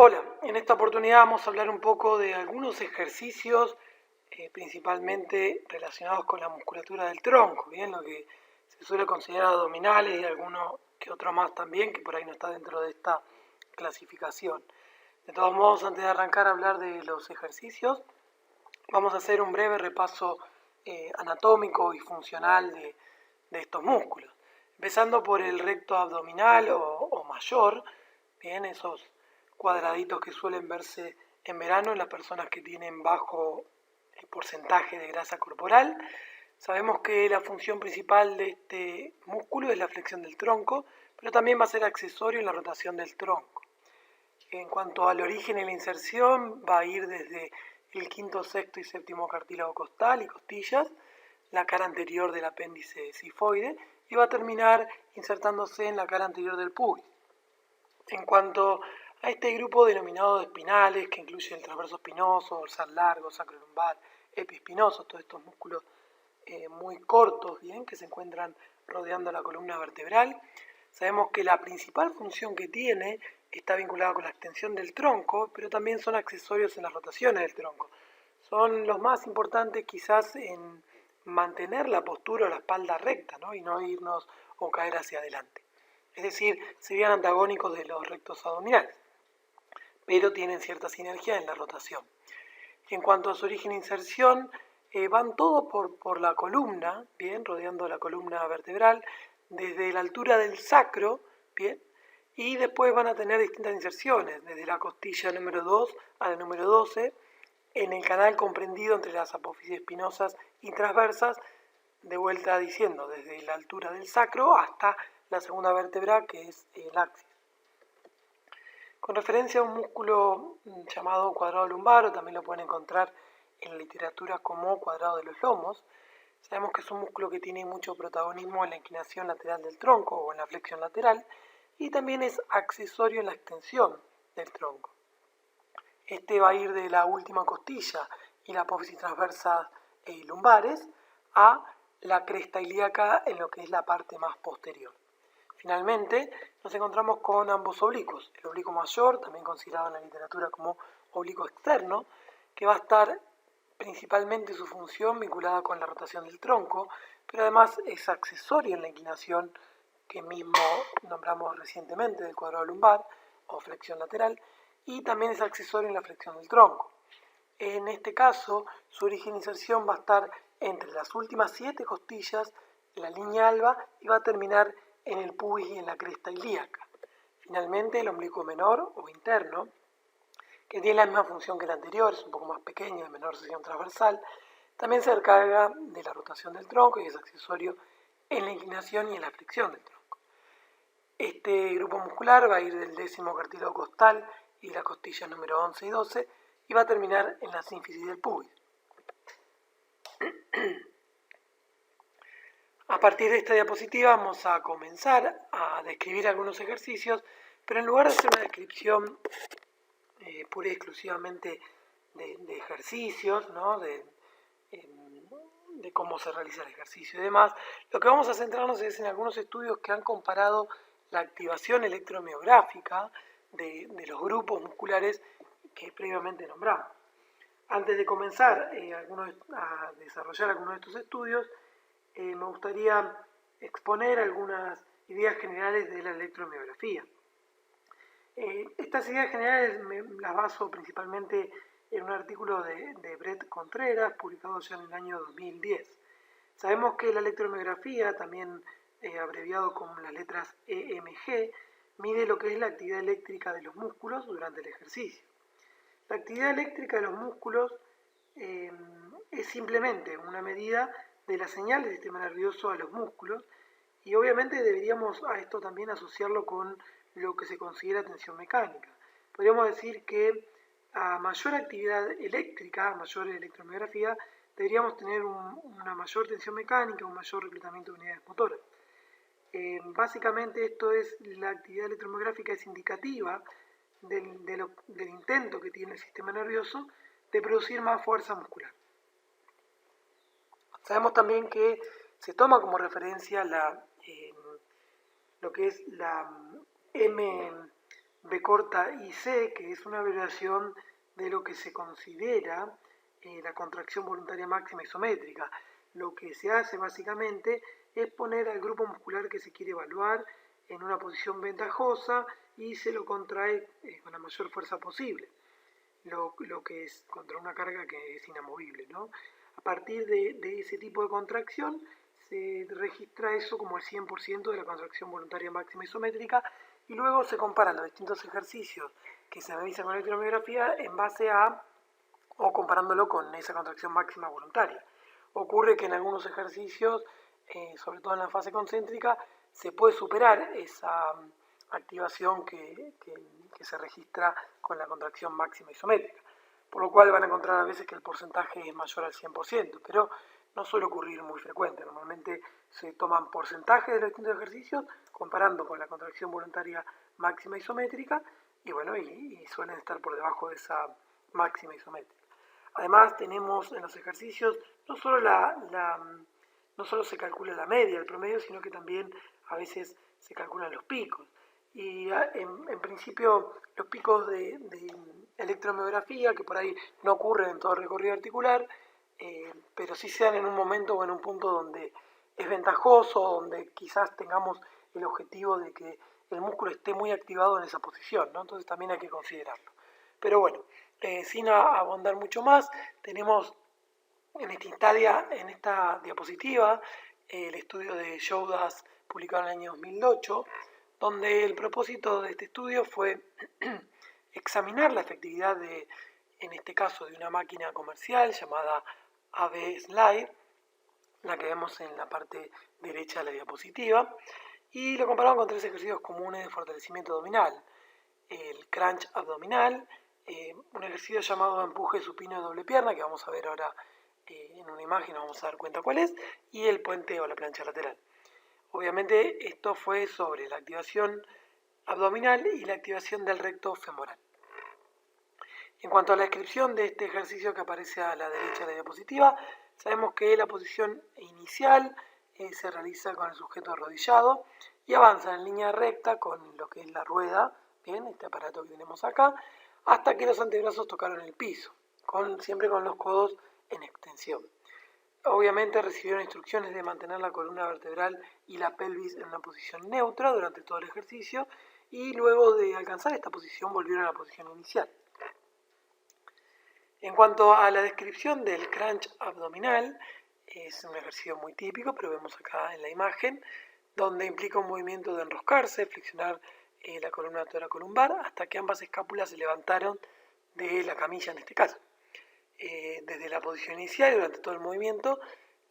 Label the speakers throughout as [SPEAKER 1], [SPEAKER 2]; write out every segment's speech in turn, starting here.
[SPEAKER 1] Hola, en esta oportunidad vamos a hablar un poco de algunos ejercicios principalmente relacionados con la musculatura del tronco, bien, lo que se suele considerar abdominales y alguno que otro más también, que por ahí no está dentro de esta clasificación. De todos modos, antes de arrancar a hablar de los ejercicios, vamos a hacer un breve repaso anatómico y funcional de estos músculos. Empezando por el recto abdominal o mayor, bien, esos cuadraditos que suelen verse en verano en las personas que tienen bajo porcentaje de grasa corporal. Sabemos que la función principal de este músculo es la flexión del tronco, pero también va a ser accesorio en la rotación del tronco. En cuanto al origen y la inserción, va a ir desde el quinto, sexto y séptimo cartílago costal y costillas, la cara anterior del apéndice sifoide, y va a terminar insertándose en la cara anterior del pubis. En cuanto a este grupo denominado de espinales, que incluye el transverso espinoso, dorsal largo, sacrolumbar, epiespinoso, todos estos músculos muy cortos, bien, que se encuentran rodeando la columna vertebral, sabemos que la principal función que tiene está vinculada con la extensión del tronco, pero también son accesorios en las rotaciones del tronco. Son los más importantes quizás en mantener la postura o la espalda recta, ¿no? Y no irnos o caer hacia adelante. Es decir, serían antagónicos de los rectos abdominales, pero tienen cierta sinergia en la rotación. En cuanto a su origen e inserción, van todos por la columna, bien, rodeando la columna vertebral, desde la altura del sacro, bien, y después van a tener distintas inserciones, desde la costilla número 2 a la número 12, en el canal comprendido entre las apófisis espinosas y transversas, de vuelta diciendo, desde la altura del sacro hasta la segunda vértebra, que es el axis. Con referencia a un músculo llamado cuadrado lumbar, o también lo pueden encontrar en la literatura como cuadrado de los lomos, sabemos que es un músculo que tiene mucho protagonismo en la inclinación lateral del tronco o en la flexión lateral, y también es accesorio en la extensión del tronco. Este va a ir de la última costilla y la apófisis transversa lumbares a la cresta ilíaca en lo que es la parte más posterior. Finalmente, nos encontramos con ambos oblicuos. El oblicuo mayor, también considerado en la literatura como oblicuo externo, que va a estar principalmente su función vinculada con la rotación del tronco, pero además es accesorio en la inclinación que mismo nombramos recientemente del cuadrado lumbar o flexión lateral, y también es accesorio en la flexión del tronco. En este caso, su origen e inserción va a estar entre las últimas 7 costillas, la línea alba, y va a terminar en el pubis y en la cresta ilíaca. Finalmente, el oblicuo menor o interno, que tiene la misma función que el anterior, es un poco más pequeño, de menor sección transversal, también se encarga de la rotación del tronco y es accesorio en la inclinación y en la flexión del tronco. Este grupo muscular va a ir del décimo cartílago costal y la costilla número 11 y 12 y va a terminar en la sínfisis del pubis. A partir de esta diapositiva vamos a comenzar a describir algunos ejercicios, pero en lugar de hacer una descripción pura y exclusivamente de ejercicios, ¿no? de cómo se realiza el ejercicio y demás, lo que vamos a centrarnos es en algunos estudios que han comparado la activación electromiográfica de los grupos musculares que previamente nombramos. Antes de comenzar a desarrollar algunos de estos estudios, me gustaría exponer algunas ideas generales de la electromiografía. Estas ideas generales las baso principalmente en un artículo de Brett Contreras, publicado ya en el año 2010. Sabemos que la electromiografía, también abreviado con las letras EMG, mide lo que es la actividad eléctrica de los músculos durante el ejercicio. La actividad eléctrica de los músculos es simplemente una medida de la señal del sistema nervioso a los músculos, y obviamente deberíamos a esto también asociarlo con lo que se considera tensión mecánica. Podríamos decir que a mayor actividad eléctrica, a mayor electromiografía, deberíamos tener una mayor tensión mecánica, un mayor reclutamiento de unidades motoras. Básicamente la actividad electromiográfica es indicativa del intento que tiene el sistema nervioso de producir más fuerza muscular. Sabemos también que se toma como referencia lo que es la B corta IC, que es una abreviación de lo que se considera la contracción voluntaria máxima isométrica. Lo que se hace básicamente es poner al grupo muscular que se quiere evaluar en una posición ventajosa y se lo contrae con la mayor fuerza posible, lo que es contra una carga que es inamovible, ¿no? A partir de ese tipo de contracción se registra eso como el 100% de la contracción voluntaria máxima isométrica y luego se comparan los distintos ejercicios que se realizan con electromiografía en base a o comparándolo con esa contracción máxima voluntaria. Ocurre que en algunos ejercicios, sobre todo en la fase concéntrica, se puede superar esa activación que se registra con la contracción máxima isométrica, por lo cual van a encontrar a veces que el porcentaje es mayor al 100%, pero no suele ocurrir muy frecuente. Normalmente se toman porcentajes de los distintos ejercicios comparando con la contracción voluntaria máxima isométrica y bueno, y suelen estar por debajo de esa máxima isométrica. Además tenemos en los ejercicios no solo se calcula la media, el promedio, sino que también a veces se calculan los picos. Y en principio los picos de electromiografía, que por ahí no ocurren en todo el recorrido articular, pero sí se dan en un momento o en un punto donde es ventajoso, donde quizás tengamos el objetivo de que el músculo esté muy activado en esa posición, ¿no? Entonces también hay que considerarlo. Pero bueno, sin abundar mucho más, tenemos en esta diapositiva el estudio de Joudas publicado en el año 2008, donde el propósito de este estudio fue examinar la efectividad de, en este caso, de una máquina comercial llamada AB Slide, la que vemos en la parte derecha de la diapositiva, y lo compararon con 3 ejercicios comunes de fortalecimiento abdominal: el crunch abdominal, un ejercicio llamado empuje supino de doble pierna, que vamos a ver ahora en una imagen, vamos a dar cuenta cuál es, y el puente o la plancha lateral. Obviamente esto fue sobre la activación abdominal y la activación del recto femoral. En cuanto a la descripción de este ejercicio que aparece a la derecha de la diapositiva, sabemos que la posición inicial se realiza con el sujeto arrodillado y avanza en línea recta con lo que es la rueda, bien, este aparato que tenemos acá, hasta que los antebrazos tocaron el piso, siempre con los codos en extensión. Obviamente recibieron instrucciones de mantener la columna vertebral y la pelvis en una posición neutra durante todo el ejercicio y luego de alcanzar esta posición volvieron a la posición inicial. En cuanto a la descripción del crunch abdominal, es un ejercicio muy típico, pero vemos acá en la imagen, donde implica un movimiento de enroscarse, flexionar la columna toracolumbar hasta que ambas escápulas se levantaron de la camilla en este caso. Desde la posición inicial y durante todo el movimiento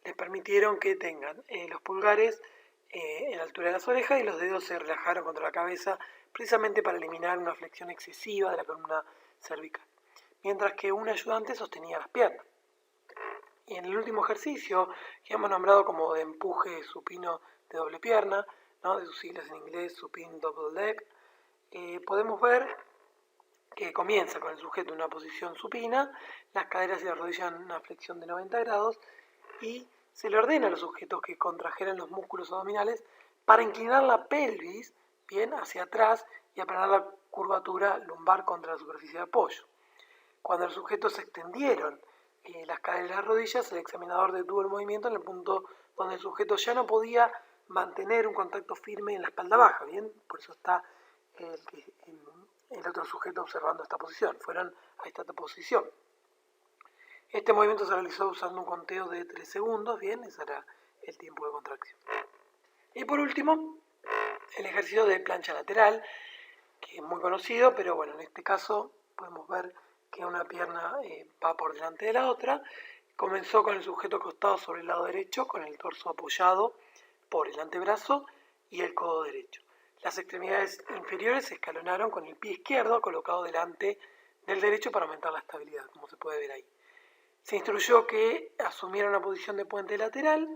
[SPEAKER 1] les permitieron que tengan los pulgares en la altura de las orejas y los dedos se relajaron contra la cabeza precisamente para eliminar una flexión excesiva de la columna cervical, mientras que un ayudante sostenía las piernas. Y en el último ejercicio, que hemos nombrado como de empuje supino de doble pierna, ¿no?, de sus siglas en inglés supine double leg, podemos ver que comienza con el sujeto en una posición supina, las caderas y las rodillas en una flexión de 90 grados y se le ordena a los sujetos que contrajeran los músculos abdominales para inclinar la pelvis bien hacia atrás y aplanar la curvatura lumbar contra la superficie de apoyo. Cuando los sujetos se extendieron las caderas y las rodillas, el examinador detuvo el movimiento en el punto donde el sujeto ya no podía mantener un contacto firme en la espalda baja, ¿bien? Por eso está el otro sujeto observando esta posición. Fueron a esta posición. Este movimiento se realizó usando un conteo de 3 segundos, ¿bien? Ese era el tiempo de contracción. Y por último, el ejercicio de plancha lateral, que es muy conocido, pero bueno, en este caso podemos ver que una pierna va por delante de la otra. Comenzó con el sujeto acostado sobre el lado derecho, con el torso apoyado por el antebrazo y el codo derecho. Las extremidades inferiores se escalonaron con el pie izquierdo colocado delante del derecho para aumentar la estabilidad, como se puede ver ahí. Se instruyó que asumiera una posición de puente lateral,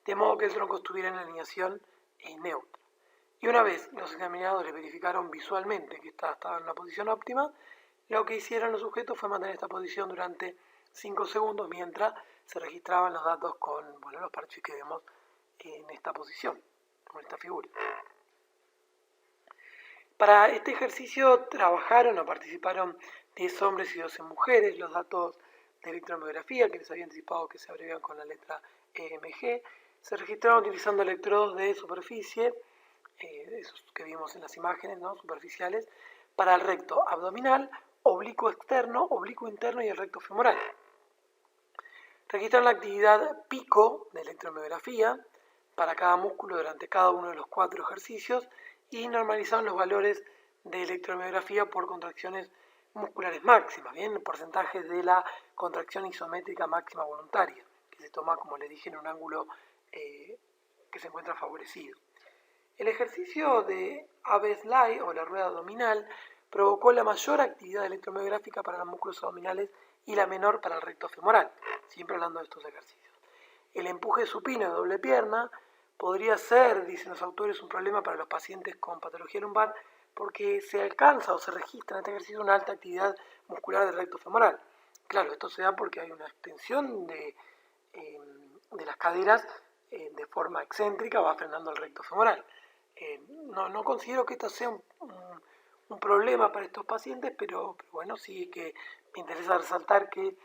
[SPEAKER 1] de modo que el tronco estuviera en alineación neutra. Y una vez los examinadores verificaron visualmente que estaba en la posición óptima, lo que hicieron los sujetos fue mantener esta posición durante 5 segundos mientras se registraban los datos con los parches que vemos en esta posición, con esta figura. Para este ejercicio trabajaron o participaron 10 hombres y 12 mujeres. Los datos de electromiografía, que les había anticipado que se abrevian con la letra EMG, se registraron utilizando electrodos de superficie, esos que vimos en las imágenes, ¿no? Superficiales, para el recto abdominal, oblicuo externo, oblicuo interno y el recto femoral. Registraron la actividad pico de electromiografía para cada músculo durante cada uno de los 4 ejercicios y normalizaron los valores de electromiografía por contracciones musculares máximas, bien, porcentajes de la contracción isométrica máxima voluntaria, que se toma, como les dije, en un ángulo que se encuentra favorecido. El ejercicio de Abbe-Slide o la rueda abdominal provocó la mayor actividad electromiográfica para los músculos abdominales y la menor para el recto femoral, siempre hablando de estos ejercicios. El empuje supino de doble pierna podría ser, dicen los autores, un problema para los pacientes con patología lumbar porque se alcanza o se registra en este ejercicio una alta actividad muscular del recto femoral. Claro, esto se da porque hay una extensión de las caderas de forma excéntrica, va frenando el recto femoral. No considero que esto sea un problema para estos pacientes, pero bueno, sí que me interesa resaltar que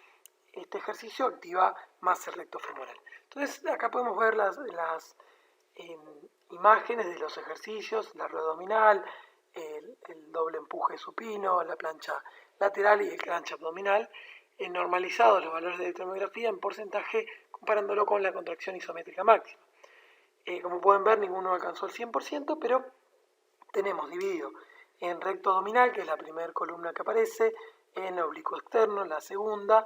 [SPEAKER 1] este ejercicio activa más el recto femoral. Entonces acá podemos ver las imágenes de los ejercicios, la rueda abdominal, el doble empuje supino, la plancha lateral y el crunch abdominal, normalizados los valores de electromiografía en porcentaje comparándolo con la contracción isométrica máxima. Como pueden ver, ninguno alcanzó el 100%, pero tenemos dividido en recto abdominal, que es la primera columna que aparece, en oblicuo externo, la segunda,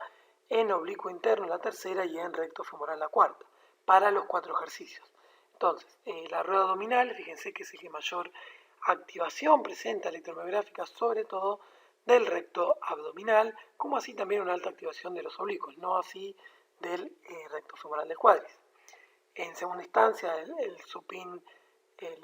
[SPEAKER 1] en oblicuo interno, la tercera, y en recto femoral, la cuarta, para los 4 ejercicios. Entonces, la rueda abdominal, fíjense que es el que mayor activación presenta electromiográfica, sobre todo del recto abdominal, como así también una alta activación de los oblicuos, no así del recto femoral del cuádriceps. En segunda instancia, el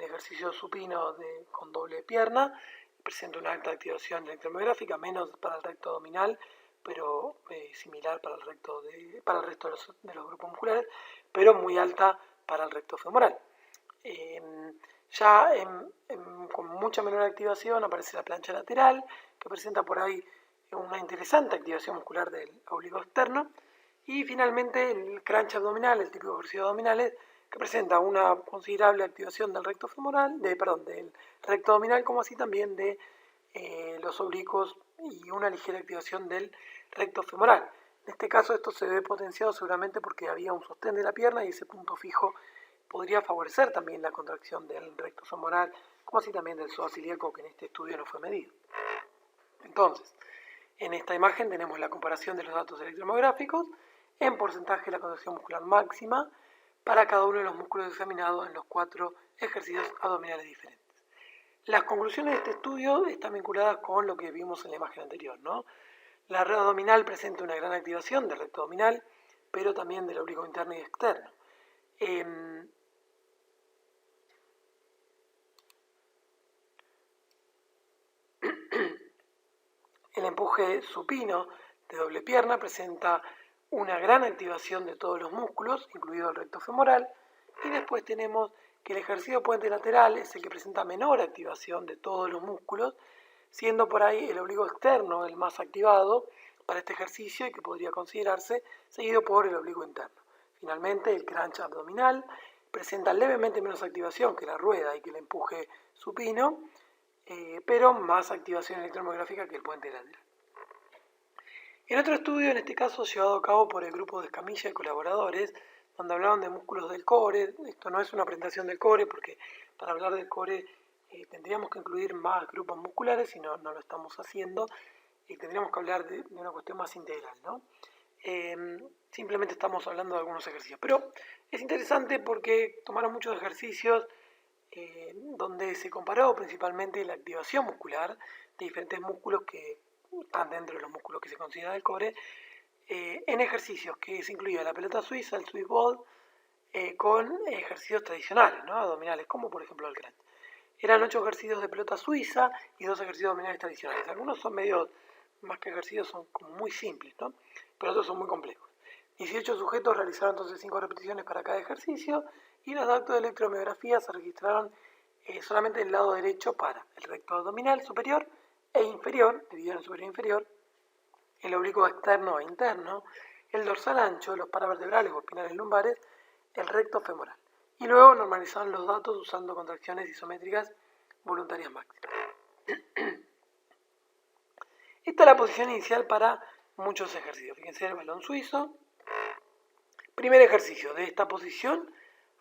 [SPEAKER 1] ejercicio supino con doble pierna presenta una alta activación electromiográfica, menos para el recto abdominal, pero similar para el resto de los grupos musculares, pero muy alta para el recto femoral. Con mucha menor activación aparece la plancha lateral, que presenta por ahí una interesante activación muscular del oblicuo externo, y finalmente el crunch abdominal, el típico ejercicio abdominales, que presenta una considerable activación del recto femoral, del recto abdominal, como así también de los oblicuos y una ligera activación del recto femoral. En este caso esto se ve potenciado seguramente porque había un sostén de la pierna y ese punto fijo podría favorecer también la contracción del recto femoral, como así también del psoas ilíaco, que en este estudio no fue medido. Entonces, en esta imagen tenemos la comparación de los datos electromiográficos en porcentaje de la contracción muscular máxima para cada uno de los músculos examinados en los 4 ejercicios abdominales diferentes. Las conclusiones de este estudio están vinculadas con lo que vimos en la imagen anterior, ¿no? La rueda abdominal presenta una gran activación del recto abdominal, pero también del oblicuo interno y externo. El empuje supino de doble pierna presenta una gran activación de todos los músculos, incluido el recto femoral, y después tenemos que el ejercicio puente lateral es el que presenta menor activación de todos los músculos, siendo por ahí el oblicuo externo el más activado para este ejercicio y que podría considerarse, seguido por el oblicuo interno. Finalmente, el crunch abdominal presenta levemente menos activación que la rueda y que el empuje supino, pero más activación electromiográfica que el puente lateral. En otro estudio, en este caso llevado a cabo por el grupo de Escamilla y colaboradores, donde hablaban de músculos del core, esto no es una presentación del core porque para hablar del core tendríamos que incluir más grupos musculares y no lo estamos haciendo, y tendríamos que hablar de una cuestión más integral, ¿no? Simplemente estamos hablando de algunos ejercicios, pero es interesante porque tomaron muchos ejercicios donde se comparó principalmente la activación muscular de diferentes músculos que están dentro de los músculos que se consideran del core, en ejercicios que se incluía la pelota suiza, el Swiss ball, con ejercicios tradicionales, ¿no? Abdominales, como por ejemplo el crunch. Eran 8 ejercicios de pelota suiza y 2 ejercicios abdominales tradicionales. Algunos son medio, más que ejercicios, son como muy simples, ¿no? Pero otros son muy complejos. 18 sujetos realizaron entonces 5 repeticiones para cada ejercicio y los datos de electromiografía se registraron solamente el lado derecho para el recto abdominal superior e inferior, dividido en superior e inferior, el oblicuo externo e interno, el dorsal ancho, los paravertebrales o espinales lumbares, el recto femoral. Y luego normalizaron los datos usando contracciones isométricas voluntarias máximas. Esta es la posición inicial para muchos ejercicios. Fíjense el balón suizo. Primer ejercicio, de esta posición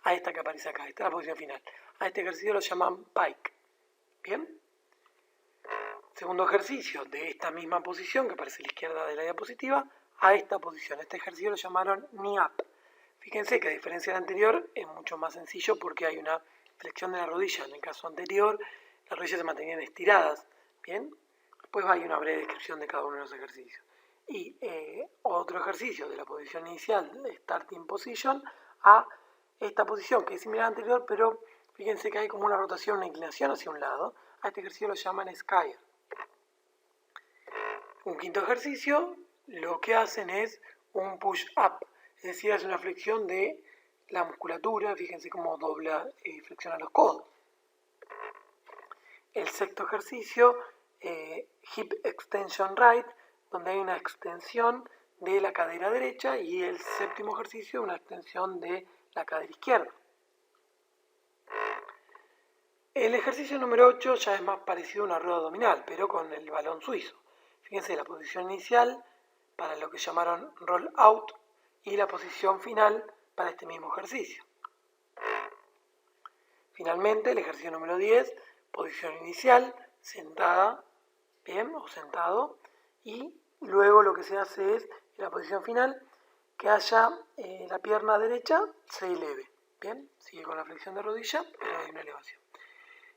[SPEAKER 1] a esta que aparece acá. Esta es la posición final. A este ejercicio lo llaman pike. ¿Bien? Segundo ejercicio, de esta misma posición que aparece a la izquierda de la diapositiva, a esta posición. Este ejercicio lo llamaron knee up. Fíjense que a diferencia del anterior es mucho más sencillo porque hay una flexión de la rodilla. En el caso anterior, las rodillas se mantenían estiradas. ¿Bien? Después hay una breve descripción de cada uno de los ejercicios. Y otro ejercicio de la posición inicial, starting position, a esta posición que es similar a la anterior, pero fíjense que hay como una rotación, una inclinación hacia un lado. A este ejercicio lo llaman skier. Un quinto ejercicio, lo que hacen es un push-up, es decir, es una flexión de la musculatura, fíjense cómo dobla y flexiona los codos. El sexto ejercicio, hip extension right, donde hay una extensión de la cadera derecha, y el séptimo ejercicio, una extensión de la cadera izquierda. El ejercicio número 8 ya es más parecido a una rueda abdominal, pero con el balón suizo. Fíjense la posición inicial para lo que llamaron roll out y la posición final para este mismo ejercicio. Finalmente, el ejercicio número 10, posición inicial, sentada, bien, o sentado, y luego lo que se hace es, en la posición final, que haya la pierna derecha se eleve, bien, sigue con la flexión de rodilla, pero hay una elevación.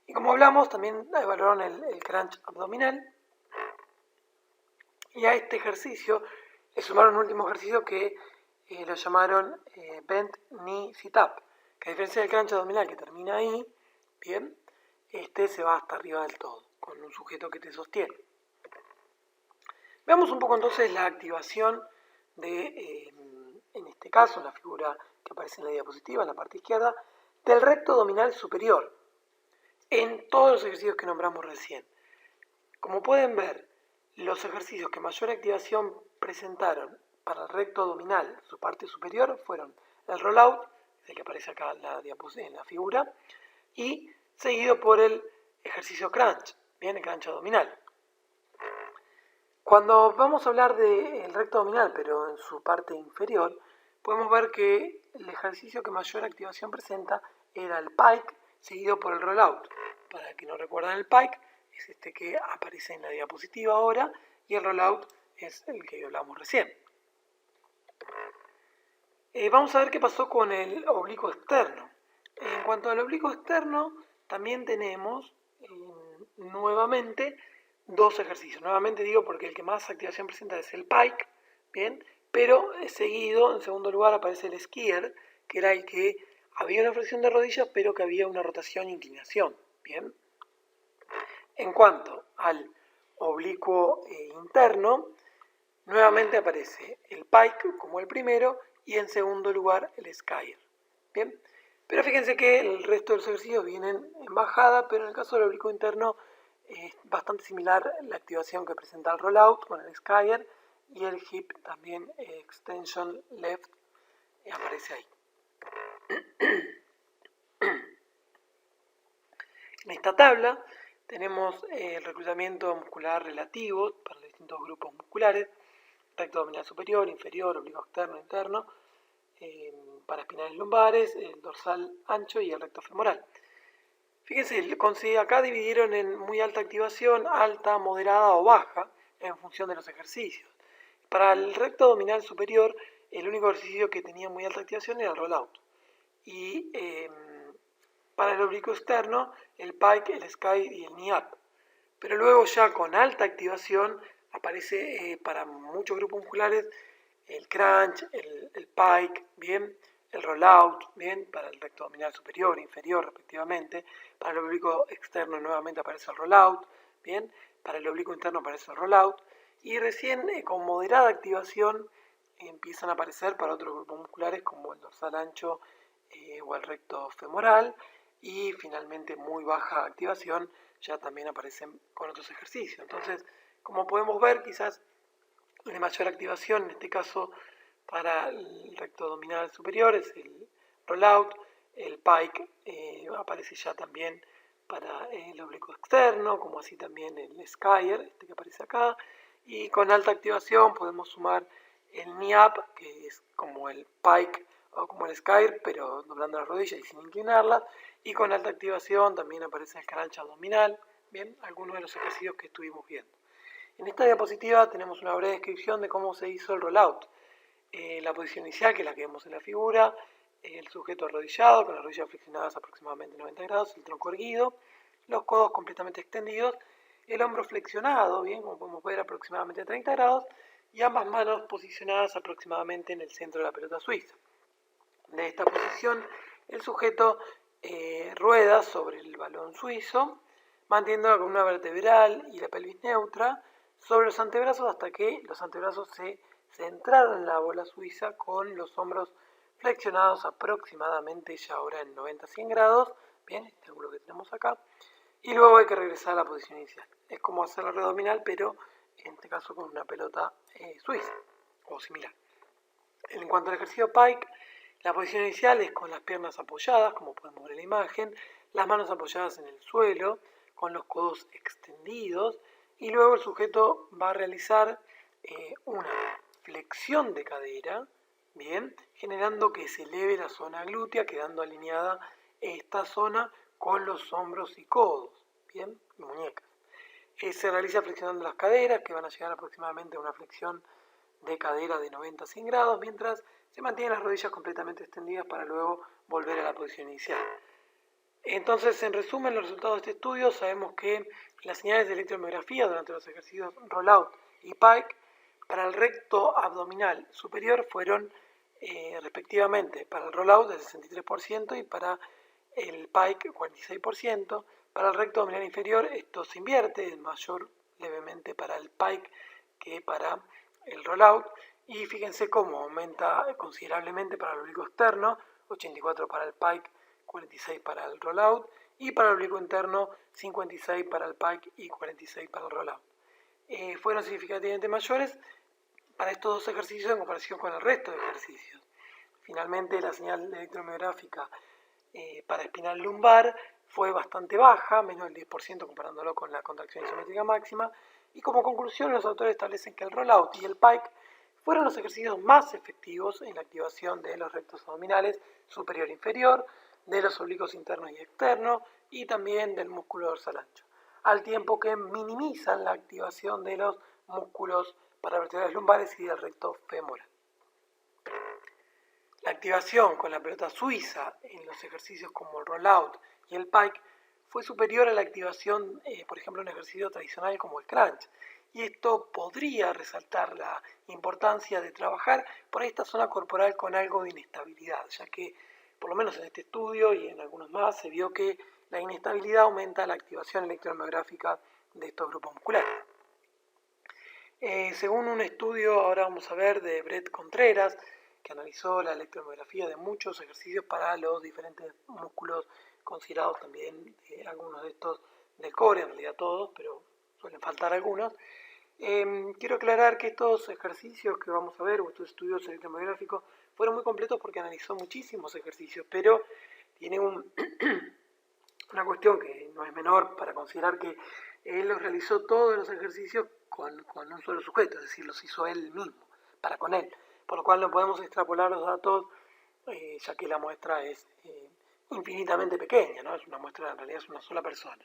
[SPEAKER 1] Y como hablamos, también evaluaron el crunch abdominal, y a este ejercicio le sumaron un último ejercicio que lo llamaron bent knee sit up, que a diferencia del crunch abdominal que termina ahí, bien, este se va hasta arriba del todo, con un sujeto que te sostiene. Veamos un poco entonces la activación de, en este caso, la figura que aparece en la diapositiva, en la parte izquierda, del recto abdominal superior, en todos los ejercicios que nombramos recién. Como pueden ver, los ejercicios que mayor activación presentaron para el recto abdominal, su parte superior, fueron el rollout, el que aparece acá en la figura, y seguido por el ejercicio crunch, bien, el crunch abdominal. Cuando vamos a hablar del recto abdominal, pero en su parte inferior, podemos ver que el ejercicio que mayor activación presenta era el pike, seguido por el rollout. Para que no recuerdan el pike, es este que aparece en la diapositiva ahora, y el rollout es el que hablamos recién. Vamos a ver qué pasó con el oblicuo externo. En cuanto al oblicuo externo, también tenemos nuevamente dos ejercicios. Nuevamente digo porque el que más activación presenta es el pike, bien, pero seguido, en segundo lugar, aparece el skier, que era el que había una flexión de rodillas, pero que había una rotación e inclinación, bien. En cuanto al oblicuo interno, nuevamente aparece el pike como el primero y en segundo lugar el skier, bien. Pero fíjense que el resto de los ejercicios vienen en bajada, pero en el caso del oblicuo interno es bastante similar la activación que presenta el rollout con el skier, y el hip también extension left aparece ahí. En esta tabla tenemos el reclutamiento muscular relativo para los distintos grupos musculares: recto abdominal superior, inferior, oblicuo externo, interno, para espinales lumbares, el dorsal ancho y el recto femoral. Fíjense, acá dividieron en muy alta activación, alta, moderada o baja, en función de los ejercicios. Para el recto abdominal superior, el único ejercicio que tenía muy alta activación era el rollout. Y para el oblicuo externo, el pike, el skier y el knee up. Pero luego ya con alta activación aparece para muchos grupos musculares el crunch, el pike, bien, el rollout, bien, para el recto abdominal superior e inferior respectivamente. Para el oblicuo externo nuevamente aparece el rollout, bien, para el oblicuo interno aparece el rollout, y recién con moderada activación empiezan a aparecer para otros grupos musculares como el dorsal ancho o el recto femoral, y finalmente muy baja activación ya también aparecen con otros ejercicios. Entonces, como podemos ver, quizás de mayor activación, en este caso para el recto abdominal superior, es el rollout, el pike aparece ya también para el oblicuo externo, como así también el skyer, este que aparece acá, y con alta activación podemos sumar el knee up, que es como el pike o como el skyer, pero doblando las rodillas y sin inclinarlas, y con alta activación también aparece el crunch abdominal, bien, algunos de los ejercicios que estuvimos viendo. En esta diapositiva tenemos una breve descripción de cómo se hizo el rollout. La posición inicial, que es la que vemos en la figura, el sujeto arrodillado, con las rodillas flexionadas aproximadamente 90 grados, el tronco erguido, los codos completamente extendidos, el hombro flexionado, bien, como podemos ver, aproximadamente 30 grados, y ambas manos posicionadas aproximadamente en el centro de la pelota suiza. De esta posición, el sujeto rueda sobre el balón suizo, manteniendo la columna vertebral y la pelvis neutra sobre los antebrazos hasta que los antebrazos se centraron en la bola suiza con los hombros flexionados aproximadamente ya ahora en 90-100 grados, bien, este ángulo que tenemos acá, y luego hay que regresar a la posición inicial. Es como hacer la red abdominal, pero en este caso con una pelota suiza o similar. En cuanto al ejercicio pike, la posición inicial es con las piernas apoyadas, como podemos ver en la imagen, las manos apoyadas en el suelo, con los codos extendidos, y luego el sujeto va a realizar una flexión de cadera, bien, generando que se eleve la zona glútea, quedando alineada esta zona con los hombros y codos, bien, y muñecas. Se realiza flexionando las caderas, que van a llegar aproximadamente a una flexión de cadera de 90-100 grados, mientras se mantienen las rodillas completamente extendidas para luego volver a la posición inicial. Entonces, en resumen, los resultados de este estudio, sabemos que las señales de electromiografía durante los ejercicios rollout y pike para el recto abdominal superior fueron respectivamente para el rollout del 63% y para el pike 46%. Para el recto abdominal inferior esto se invierte, es mayor levemente para el pike que para el rollout, y fíjense cómo aumenta considerablemente para el oblicuo externo, 84 para el pike, 46 para el rollout, y para el oblicuo interno 56 para el pike y 46 para el rollout. Fueron significativamente mayores para estos dos ejercicios en comparación con el resto de ejercicios. Finalmente, la señal electromiográfica para espinal lumbar fue bastante baja, menos del 10% comparándolo con la contracción isométrica máxima, y como conclusión los autores establecen que el rollout y el pike fueron los ejercicios más efectivos en la activación de los rectos abdominales superior e inferior, de los oblicuos internos y externos, y también del músculo dorsal ancho, al tiempo que minimizan la activación de los músculos paravertebrales lumbares y del recto femoral. La activación con la pelota suiza en los ejercicios como el rollout y el pike fue superior a la activación, por ejemplo, en un ejercicio tradicional como el crunch. Y esto podría resaltar la importancia de trabajar por esta zona corporal con algo de inestabilidad, ya que, por lo menos en este estudio y en algunos más, se vio que la inestabilidad aumenta la activación electromiográfica de estos grupos musculares. Según un estudio, ahora vamos a ver, de Brett Contreras, que analizó la electromiografía de muchos ejercicios para los diferentes músculos considerados también, algunos de estos del core, en realidad todos, pero suelen faltar algunos. Quiero aclarar que estos ejercicios que vamos a ver, o estos estudios electromiográficos, fueron muy completos porque analizó muchísimos ejercicios, pero tiene una cuestión que no es menor para considerar que él los realizó todos los ejercicios con un solo sujeto, es decir, los hizo él mismo, para con él, por lo cual no podemos extrapolar los datos, ya que la muestra es infinitamente pequeña, ¿no? Es una muestra, en realidad es una sola persona.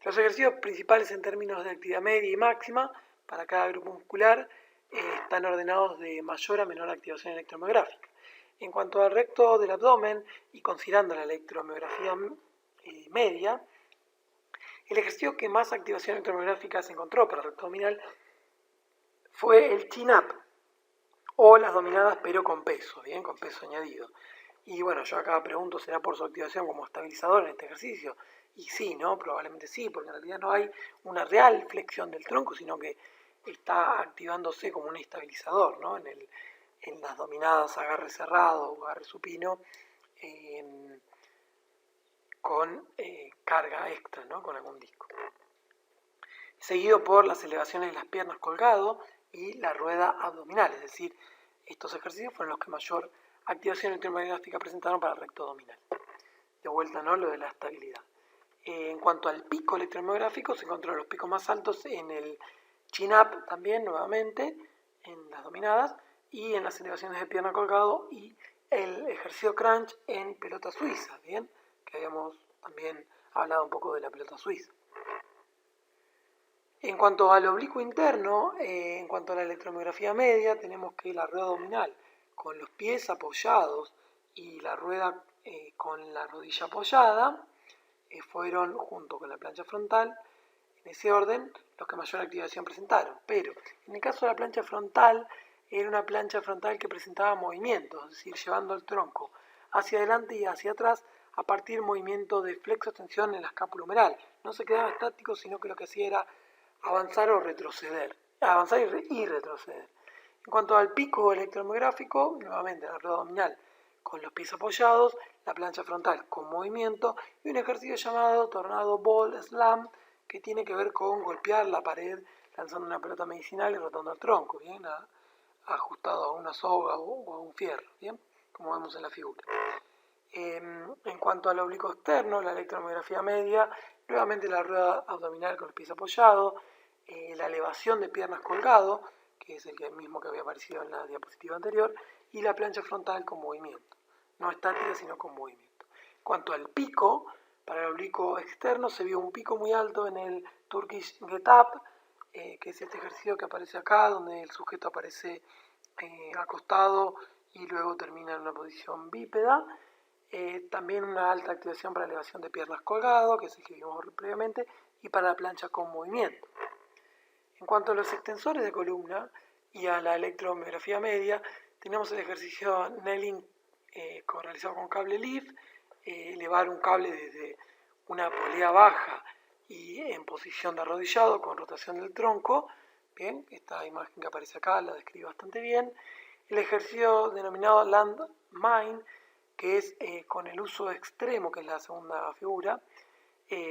[SPEAKER 1] Los ejercicios principales en términos de actividad media y máxima para cada grupo muscular están ordenados de mayor a menor activación electromiográfica. En cuanto al recto del abdomen y considerando la electromiografía media, el ejercicio que más activación electromiográfica se encontró para el recto abdominal fue el chin-up, o las dominadas pero con peso, bien, con peso añadido. Y bueno, yo acá pregunto, ¿será por su activación como estabilizador en este ejercicio? Y sí, ¿no? Probablemente sí, porque en realidad no hay una real flexión del tronco, sino que está activándose como un estabilizador, ¿no? En las dominadas agarre cerrado o agarre supino, con carga extra, ¿no? Con algún disco. Seguido por las elevaciones de las piernas colgado y la rueda abdominal, es decir, estos ejercicios fueron los que mayor activación electromagnética presentaron para el recto abdominal. De vuelta, ¿no? Lo de la estabilidad. En cuanto al pico electromiográfico, se encontraron los picos más altos en el chin-up también, nuevamente, en las dominadas, y en las elevaciones de pierna colgado y el ejercicio crunch en pelota suiza, ¿bien? Que habíamos también hablado un poco de la pelota suiza. En cuanto al oblicuo interno, en cuanto a la electromiografía media, tenemos que la rueda abdominal con los pies apoyados y la rueda con la rodilla apoyada fueron, junto con la plancha frontal, en ese orden, los que mayor activación presentaron. Pero en el caso de la plancha frontal, era una plancha frontal que presentaba movimientos, es decir, llevando el tronco hacia adelante y hacia atrás a partir del movimiento de flexo-extensión en la escápula humeral. No se quedaba estático, sino que lo que hacía era avanzar o retroceder, avanzar y retroceder. En cuanto al pico electromiográfico, nuevamente la rueda abdominal con los pies apoyados, la plancha frontal con movimiento y un ejercicio llamado tornado ball slam, que tiene que ver con golpear la pared lanzando una pelota medicinal y rotando el tronco, bien, ajustado a una soga o a un fierro, bien, como vemos en la figura. En cuanto al oblicuo externo, la electromiografía media, nuevamente la rueda abdominal con los pies apoyados, la elevación de piernas colgado, que es el mismo que había aparecido en la diapositiva anterior, y la plancha frontal con movimiento, no estática sino con movimiento. En cuanto al pico, para el oblicuo externo se vio un pico muy alto en el Turkish Get Up, que es este ejercicio que aparece acá, donde el sujeto aparece acostado y luego termina en una posición bípeda. También una alta activación para elevación de piernas colgado, que es el que vimos previamente, y para la plancha con movimiento. En cuanto a los extensores de columna y a la electromiografía media, tenemos el ejercicio Knelling realizado con cable leaf, elevar un cable desde una polea baja y en posición de arrodillado con rotación del tronco. Bien, esta imagen que aparece acá la describe bastante bien. El ejercicio denominado landmine, que es con el uso extremo, que es la segunda figura,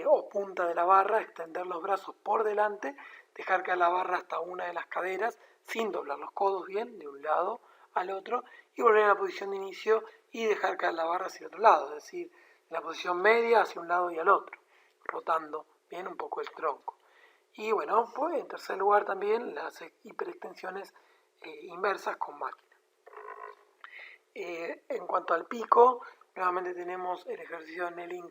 [SPEAKER 1] o punta de la barra, extender los brazos por delante, dejar caer la barra hasta una de las caderas sin doblar los codos bien, de un lado al otro, y volver a la posición de inicio y dejar caer la barra hacia el otro lado, es decir, en la posición media hacia un lado y al otro, rotando bien un poco el tronco. Y bueno, pues en tercer lugar también las hiperextensiones inversas con máquina. En cuanto al pico, nuevamente tenemos el ejercicio Knelling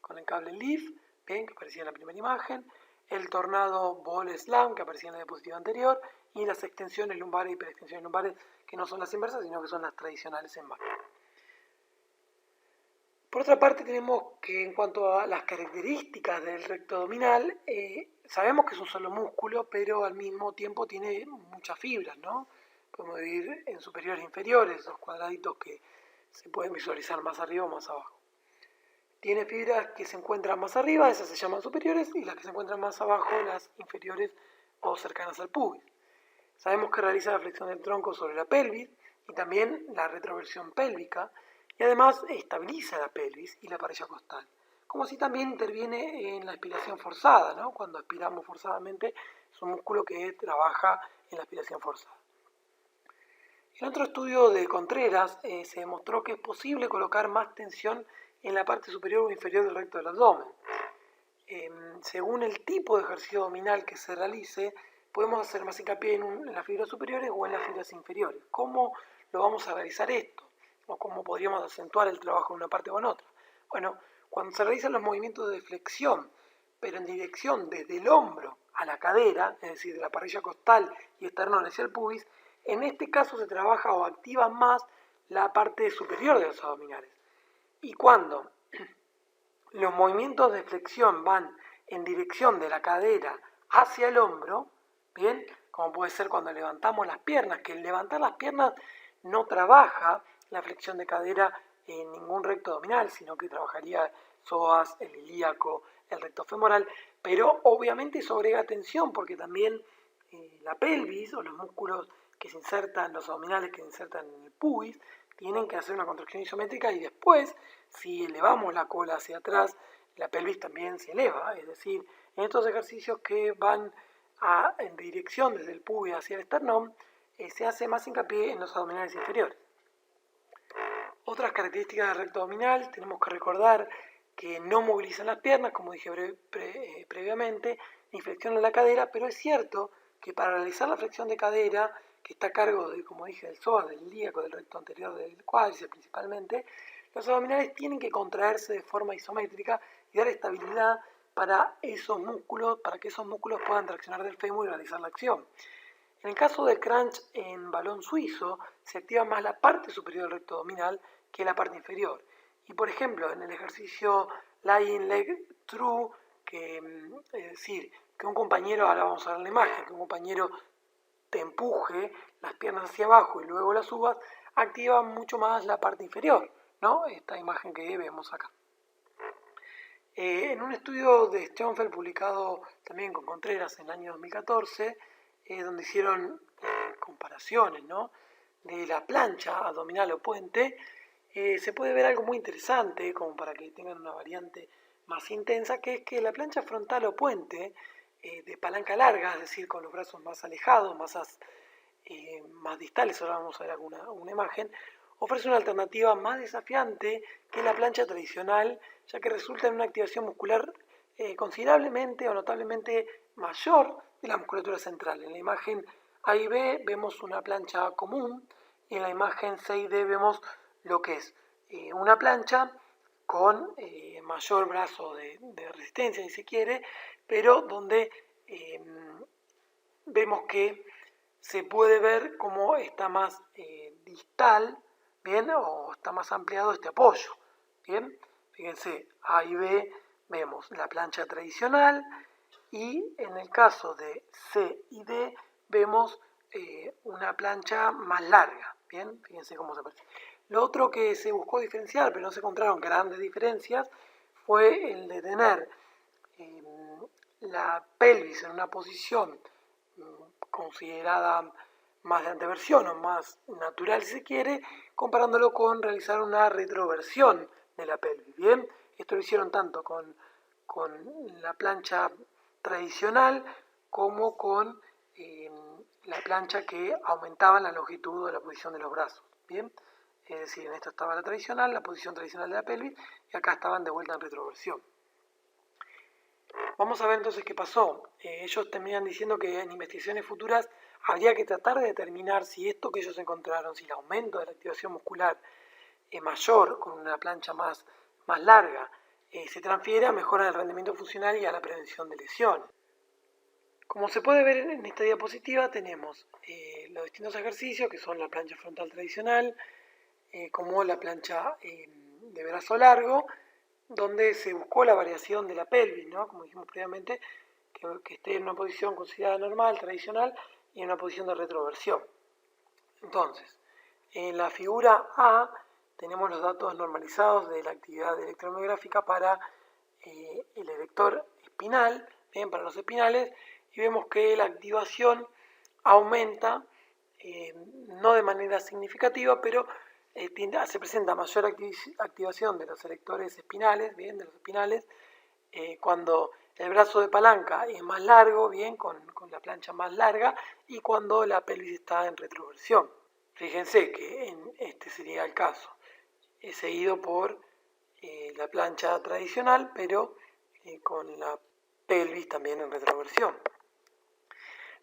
[SPEAKER 1] con el cable leaf, ¿bien? Que aparecía en la primera imagen, el tornado ball slam, que aparecía en la diapositiva anterior, y las extensiones lumbares y hiperextensiones lumbares, que no son las inversas, sino que son las tradicionales en máquina. Por otra parte, tenemos que en cuanto a las características del recto abdominal, sabemos que es un solo músculo, pero al mismo tiempo tiene muchas fibras, ¿no? Podemos dividir en superiores e inferiores, esos cuadraditos que se pueden visualizar más arriba o más abajo. Tiene fibras que se encuentran más arriba, esas se llaman superiores, y las que se encuentran más abajo, las inferiores o cercanas al pubis. Sabemos que realiza la flexión del tronco sobre la pelvis y también la retroversión pélvica, y además estabiliza la pelvis y la parilla costal. Como si también interviene en la aspiración forzada, ¿no? Cuando aspiramos forzadamente, es un músculo que trabaja en la aspiración forzada. En otro estudio de Contreras se demostró que es posible colocar más tensión en la parte superior o inferior del recto del abdomen. Según el tipo de ejercicio abdominal que se realice, podemos hacer más hincapié en las fibras superiores o en las fibras inferiores. ¿Cómo lo vamos a realizar esto? ¿O cómo podríamos acentuar el trabajo en una parte o en otra? Bueno, cuando se realizan los movimientos de flexión, pero en dirección desde el hombro a la cadera, es decir, de la parrilla costal y esternón hacia el pubis, en este caso se trabaja o activa más la parte superior de los abdominales. Y cuando los movimientos de flexión van en dirección de la cadera hacia el hombro, ¿bien? Como puede ser cuando levantamos las piernas, que el levantar las piernas no trabaja la flexión de cadera en ningún recto abdominal, sino que trabajaría psoas, el ilíaco, el recto femoral, pero obviamente eso agrega tensión porque también la pelvis o los músculos que se insertan, los abdominales que se insertan en el pubis, tienen que hacer una contracción isométrica y después, si elevamos la cola hacia atrás, la pelvis también se eleva. Es decir, en estos ejercicios que van en dirección desde el pubis hacia el esternón, se hace más hincapié en los abdominales inferiores. Otras características del recto abdominal, tenemos que recordar que no movilizan las piernas, como dije previamente, ni flexionan la cadera, pero es cierto que para realizar la flexión de cadera, que está a cargo de, como dije, del psoas, del ilíaco, del recto anterior del cuádriceps principalmente, los abdominales tienen que contraerse de forma isométrica y dar estabilidad para esos músculos, para que esos músculos puedan traccionar del fémur y realizar la acción. En el caso del crunch en balón suizo, se activa más la parte superior del recto abdominal que la parte inferior. Y por ejemplo, en el ejercicio Lying Leg True, es decir, que un compañero, ahora vamos a ver la imagen, que un compañero te empuje las piernas hacia abajo y luego las subas, activa mucho más la parte inferior, ¿no? Esta imagen que vemos acá. En un estudio de Schoenfeld publicado también con Contreras en el año 2014, donde hicieron comparaciones, ¿no?, de la plancha abdominal o puente, se puede ver algo muy interesante, como para que tengan una variante más intensa, que es que la plancha frontal o puente de palanca larga, es decir, con los brazos más alejados, más distales, ahora vamos a ver una imagen, ofrece una alternativa más desafiante que la plancha tradicional, ya que resulta en una activación muscular considerablemente o notablemente mayor de la musculatura central. En la imagen A y B vemos una plancha común y en la imagen C y D vemos lo que es una plancha con mayor brazo de resistencia, si se quiere, pero donde vemos que se puede ver cómo está más distal, ¿bien? O está más ampliado este apoyo, ¿bien? Fíjense, A y B vemos la plancha tradicional y en el caso de C y D vemos una plancha más larga, ¿bien? Fíjense cómo se parece. Lo otro que se buscó diferenciar, pero no se encontraron grandes diferencias, fue el de tener la pelvis en una posición considerada más de anteversión o más natural si se quiere, comparándolo con realizar una retroversión de la pelvis. Bien, esto lo hicieron tanto con la plancha tradicional como con la plancha que aumentaba la longitud de la posición de los brazos. Bien, es decir, en esto estaba la tradicional, la posición tradicional de la pelvis, y acá estaban de vuelta en retroversión. Vamos a ver entonces qué pasó. Ellos terminan diciendo que en investigaciones futuras habría que tratar de determinar si esto que ellos encontraron, si el aumento de la activación muscular es mayor con una plancha más larga, se transfiere a mejorar el rendimiento funcional y a la prevención de lesiones. Como se puede ver en esta diapositiva, tenemos los distintos ejercicios, que son la plancha frontal tradicional, como la plancha de brazo largo, donde se buscó la variación de la pelvis, ¿no? Como dijimos previamente, que esté en una posición considerada normal, tradicional, y en una posición de retroversión. Entonces, en la figura A tenemos los datos normalizados de la actividad electromiográfica para el erector espinal, bien, para los espinales, y vemos que la activación aumenta, no de manera significativa, pero se presenta mayor activación de los erectores espinales, bien, de los espinales, cuando el brazo de palanca es más largo, bien, con la plancha más larga, y cuando la pelvis está en retroversión. Fíjense que este sería el caso, seguido por la plancha tradicional, pero con la pelvis también en retroversión.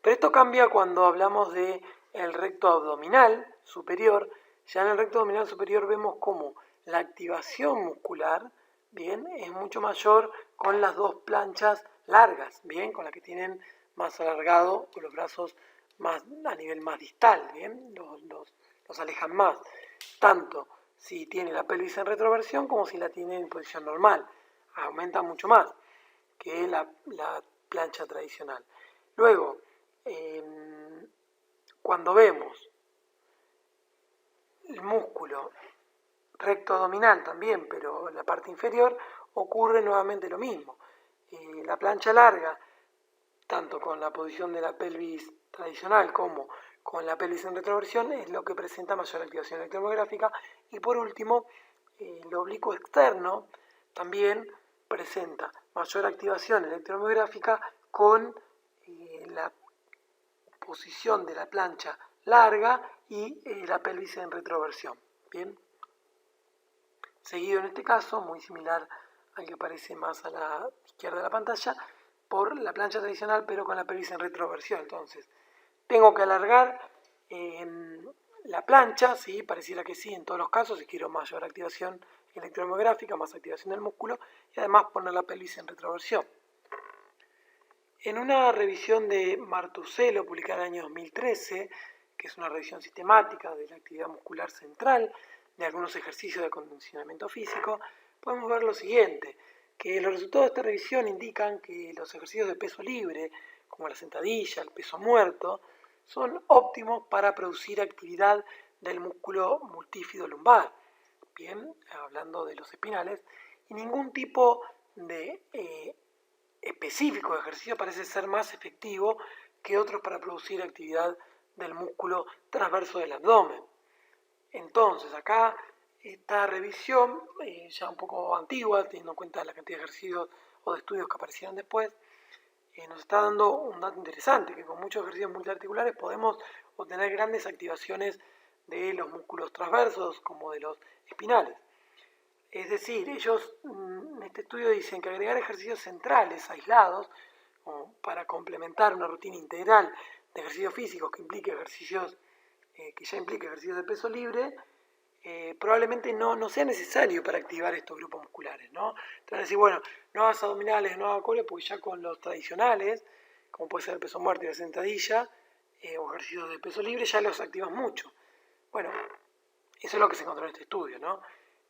[SPEAKER 1] Pero esto cambia cuando hablamos de el recto abdominal superior. Ya en el recto abdominal superior vemos cómo la activación muscular, bien, es mucho mayor con las dos planchas largas, bien, con las que tienen más alargado los brazos más a nivel más distal, bien, los alejan más, tanto si tiene la pelvis en retroversión como si la tiene en posición normal, aumenta mucho más que la plancha tradicional. Luego, cuando vemos el músculo recto abdominal también, pero en la parte inferior, ocurre nuevamente lo mismo. La plancha larga, tanto con la posición de la pelvis tradicional como con la pelvis en retroversión es lo que presenta mayor activación electromográfica. Y por último, el oblicuo externo también presenta mayor activación electromográfica con la posición de la plancha larga y la pelvis en retroversión. Bien, seguido en este caso, muy similar al que aparece más a la izquierda de la pantalla, por la plancha tradicional pero con la pelvis en retroversión. Entonces, tengo que alargar la plancha, ¿sí? Pareciera que sí en todos los casos, si quiero mayor activación electromográfica, más activación del músculo, y además poner la pelvis en retroversión. En una revisión de Martuscello, publicada en el año 2013, que es una revisión sistemática de la actividad muscular central, de algunos ejercicios de acondicionamiento físico, podemos ver lo siguiente, que los resultados de esta revisión indican que los ejercicios de peso libre, como la sentadilla, el peso muerto, son óptimos para producir actividad del músculo multífido lumbar, bien, hablando de los espinales, y ningún tipo de específico de ejercicio parece ser más efectivo que otros para producir actividad del músculo transverso del abdomen. Entonces, acá esta revisión, ya un poco antigua, teniendo en cuenta la cantidad de ejercicios o de estudios que aparecieron después, nos está dando un dato interesante, que con muchos ejercicios multiarticulares podemos obtener grandes activaciones de los músculos transversos como de los espinales. Es decir, ellos en este estudio dicen que agregar ejercicios centrales aislados para complementar una rutina integral de ejercicios físicos que implique ejercicios que ya implique ejercicios de peso libre, probablemente no sea necesario para activar estos grupos musculares, ¿no? Entonces decir, bueno, no hagas abdominales, no hagas core, porque ya con los tradicionales, como puede ser el peso muerto y la sentadilla, o ejercicios de peso libre, ya los activas mucho. Bueno, eso es lo que se encontró en este estudio, ¿no?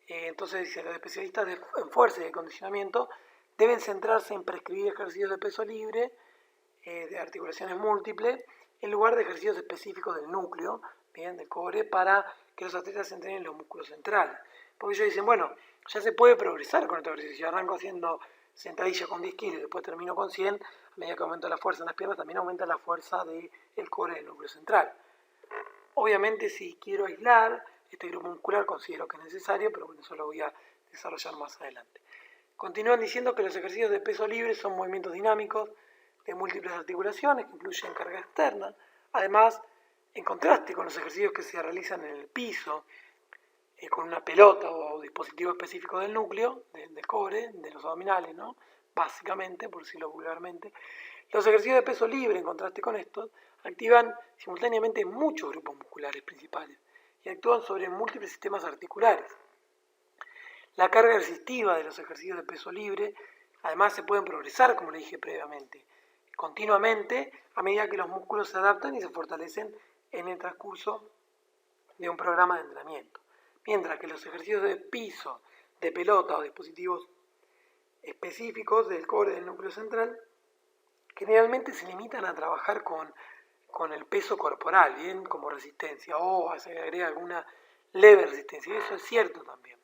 [SPEAKER 1] Entonces dice, los especialistas en fuerza y de acondicionamiento deben centrarse en prescribir ejercicios de peso libre, de articulaciones múltiples, en lugar de ejercicios específicos del núcleo, bien, del core, para que los atletas se entrenen los músculos centrales. Porque ellos dicen, bueno, ya se puede progresar con estos ejercicios. Yo arranco haciendo sentadilla con 10 kilos y después termino con 100, a medida que aumento la fuerza en las piernas, también aumenta la fuerza del core del núcleo central. Obviamente, si quiero aislar este grupo muscular, considero que es necesario, pero bueno, eso lo voy a desarrollar más adelante. Continúan diciendo que los ejercicios de peso libre son movimientos dinámicos de múltiples articulaciones que incluyen carga externa. Además, en contraste con los ejercicios que se realizan en el piso, con una pelota o dispositivo específico del núcleo, del core, de los abdominales, ¿no? Básicamente, por decirlo vulgarmente, los ejercicios de peso libre, en contraste con estos, activan simultáneamente muchos grupos musculares principales y actúan sobre múltiples sistemas articulares. La carga resistiva de los ejercicios de peso libre, además, se pueden progresar, como le dije previamente, continuamente a medida que los músculos se adaptan y se fortalecen en el transcurso de un programa de entrenamiento. Mientras que los ejercicios de piso, de pelota o dispositivos específicos del core del núcleo central generalmente se limitan a trabajar con el peso corporal, bien, como resistencia, o se agrega alguna leve resistencia, y eso es cierto también.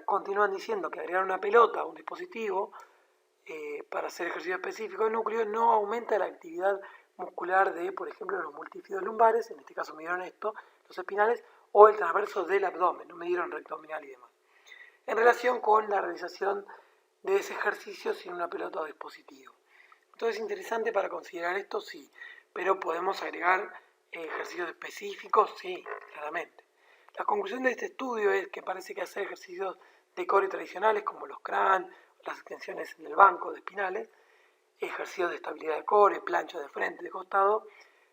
[SPEAKER 1] Continúan diciendo que agregar una pelota a un dispositivo para hacer ejercicio específico del núcleo no aumenta la actividad muscular de, por ejemplo, los multífidos lumbares, en este caso me dieron esto, los espinales, o el transverso del abdomen, no me dieron recto abdominal y demás, en relación con la realización de ese ejercicio sin una pelota o dispositivo. Entonces es interesante para considerar esto, sí, pero podemos agregar ejercicios específicos, sí, claramente. La conclusión de este estudio es que parece que hacer ejercicios de core tradicionales como los crunch, las extensiones en el banco de espinales, ejercicios de estabilidad de core, planchas de frente, de costado,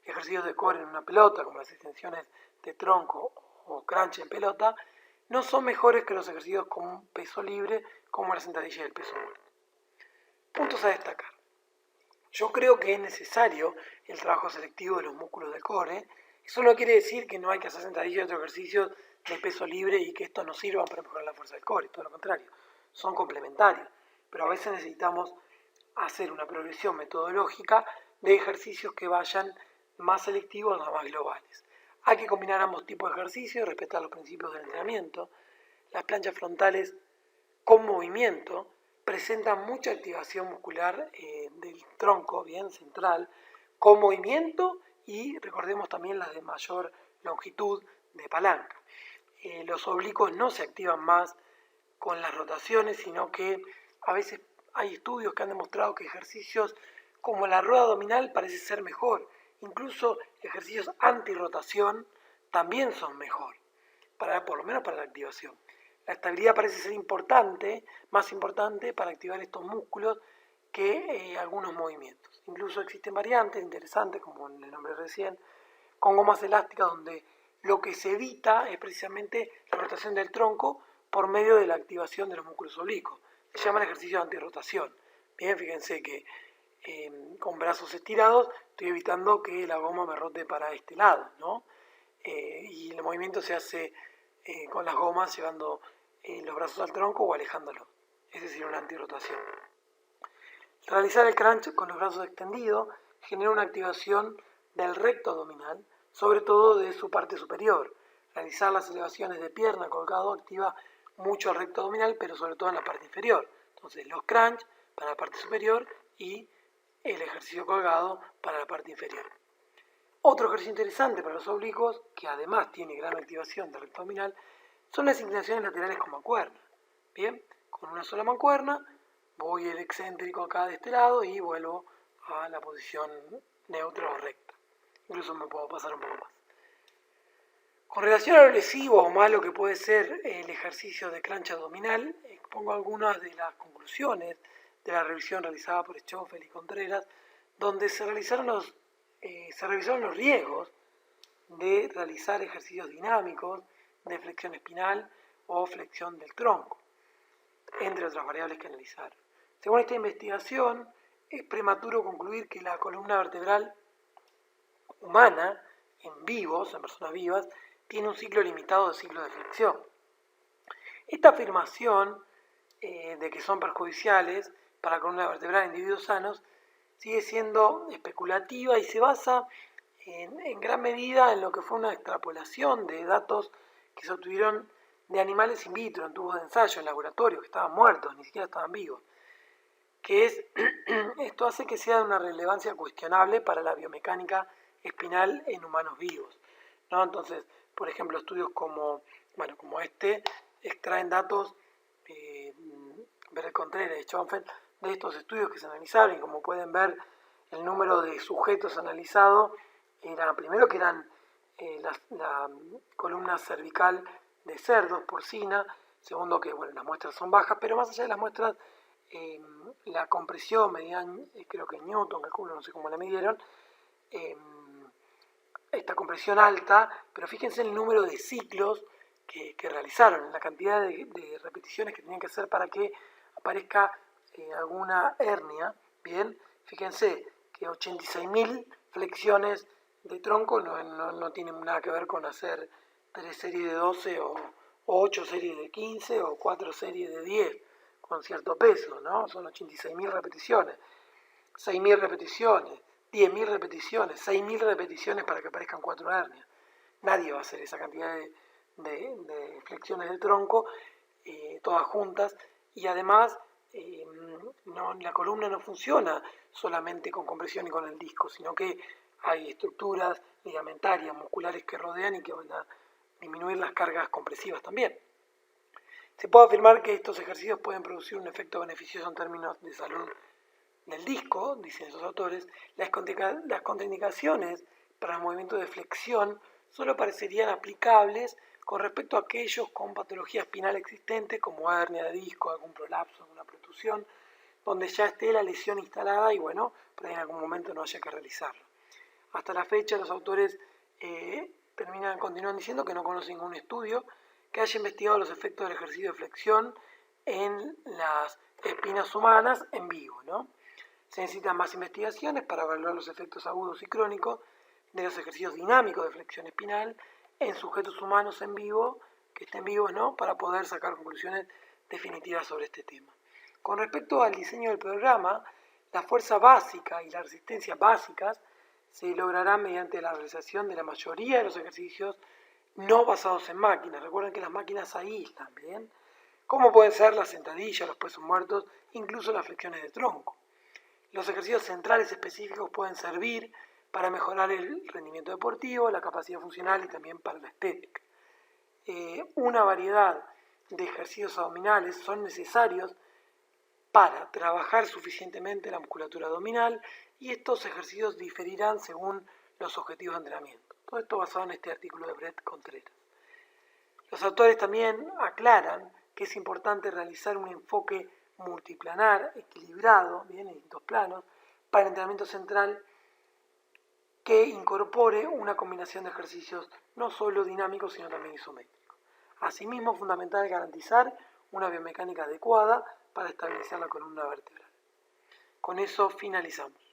[SPEAKER 1] ejercicios de core en una pelota como las extensiones de tronco o crunch en pelota, no son mejores que los ejercicios con peso libre como la sentadilla y el peso muerto. Puntos a destacar. Yo creo que es necesario el trabajo selectivo de los músculos del core. Eso no quiere decir que no hay que hacer sentadillas y otros ejercicios de peso libre y que estos no sirvan para mejorar la fuerza del core, todo lo contrario, son complementarios. Pero a veces necesitamos hacer una progresión metodológica de ejercicios que vayan más selectivos a más globales. Hay que combinar ambos tipos de ejercicios, respetar los principios del entrenamiento. Las planchas frontales con movimiento presentan mucha activación muscular del tronco, bien central, con movimiento y recordemos también las de mayor longitud de palanca. Los oblicuos no se activan más con las rotaciones, sino que a veces hay estudios que han demostrado que ejercicios como la rueda abdominal parece ser mejor. Incluso ejercicios antirrotación también son mejor, por lo menos para la activación. La estabilidad parece ser importante, más importante para activar estos músculos que algunos movimientos. Incluso existen variantes interesantes, como le nombré recién, con gomas elásticas donde lo que se evita es precisamente la rotación del tronco por medio de la activación de los músculos oblicuos. Se llaman ejercicios de antirrotación. Bien, fíjense que con brazos estirados estoy evitando que la goma me rote para este lado, ¿no? Y el movimiento se hace con las gomas llevando los brazos al tronco o alejándolos. Es decir, una antirrotación. Realizar el crunch con los brazos extendidos genera una activación del recto abdominal, sobre todo de su parte superior. Realizar las elevaciones de pierna colgado activa mucho el recto abdominal, pero sobre todo en la parte inferior. Entonces, los crunch para la parte superior y el ejercicio colgado para la parte inferior. Otro ejercicio interesante para los oblicuos, que además tiene gran activación del recto abdominal, son las inclinaciones laterales con mancuerna. Bien, con una sola mancuerna voy el excéntrico acá de este lado y vuelvo a la posición neutra o recta. Incluso me puedo pasar un poco más. Con relación a lo lesivo o malo que puede ser el ejercicio de crunch abdominal, expongo algunas de las conclusiones de la revisión realizada por Schoffel y Contreras, donde se revisaron los riesgos de realizar ejercicios dinámicos de flexión espinal o flexión del tronco, entre otras variables que analizaron. Según esta investigación, es prematuro concluir que la columna vertebral humana, en vivos, en personas vivas, tiene un ciclo limitado de ciclos de flexión. Esta afirmación de que son perjudiciales para la columna vertebral en individuos sanos sigue siendo especulativa y se basa en gran medida en lo que fue una extrapolación de datos que se obtuvieron de animales in vitro, en tubos de ensayo, en laboratorio, que estaban muertos, ni siquiera estaban vivos. Esto hace que sea de una relevancia cuestionable para la biomecánica espinal en humanos vivos, ¿no? Entonces, por ejemplo, estudios como este extraen datos Contreras y Schoenfeld de estos estudios que se analizaron, y como pueden ver, el número de sujetos analizados era primero que eran la columna cervical de cerdos, porcina, segundo que las muestras son bajas, pero más allá de las muestras, la compresión medían, creo que en Newton, calculo, no sé cómo la midieron, esta compresión alta, pero fíjense en el número de ciclos que realizaron, la cantidad de repeticiones que tenían que hacer para que aparezca alguna hernia. Bien, fíjense que 86.000 flexiones de tronco no tienen nada que ver con hacer 3 series de 12 o 8 series de 15 o 4 series de 10 con cierto peso, ¿no? Son 86.000 repeticiones, 6.000 repeticiones, 10.000 repeticiones, 6.000 repeticiones para que aparezcan 4 hernias. Nadie va a hacer esa cantidad de flexiones de tronco, todas juntas, y además la columna no funciona solamente con compresión y con el disco, sino que hay estructuras ligamentarias, musculares que rodean y que van a disminuir las cargas compresivas también. Se puede afirmar que estos ejercicios pueden producir un efecto beneficioso en términos de salud del disco, dicen esos autores. Las contraindicaciones para el movimiento de flexión solo parecerían aplicables con respecto a aquellos con patología espinal existente, como hernia de disco, algún prolapso, alguna protusión, donde ya esté la lesión instalada y por ahí en algún momento no haya que realizarlo. Hasta la fecha los autores continúan diciendo que no conocen ningún estudio que haya investigado los efectos del ejercicio de flexión en las espinas humanas en vivo, ¿no? Se necesitan más investigaciones para evaluar los efectos agudos y crónicos de los ejercicios dinámicos de flexión espinal en sujetos humanos en vivo, que estén vivos, ¿no?, para poder sacar conclusiones definitivas sobre este tema. Con respecto al diseño del programa, la fuerza básica y la resistencia básicas se lograrán mediante la realización de la mayoría de los ejercicios no basados en máquinas. Recuerden que las máquinas aíslan, ¿bien? Como pueden ser las sentadillas, los pesos muertos, incluso las flexiones de tronco. Los ejercicios centrales específicos pueden servir para mejorar el rendimiento deportivo, la capacidad funcional y también para la estética. Una variedad de ejercicios abdominales son necesarios para trabajar suficientemente la musculatura abdominal y estos ejercicios diferirán según los objetivos de entrenamiento. Todo esto basado en este artículo de Brett Contreras. Los autores también aclaran que es importante realizar un enfoque multiplanar, equilibrado, bien, en distintos planos, para el entrenamiento central que incorpore una combinación de ejercicios no solo dinámicos, sino también isométricos. Asimismo, es fundamental garantizar una biomecánica adecuada para estabilizar la columna vertebral. Con eso finalizamos.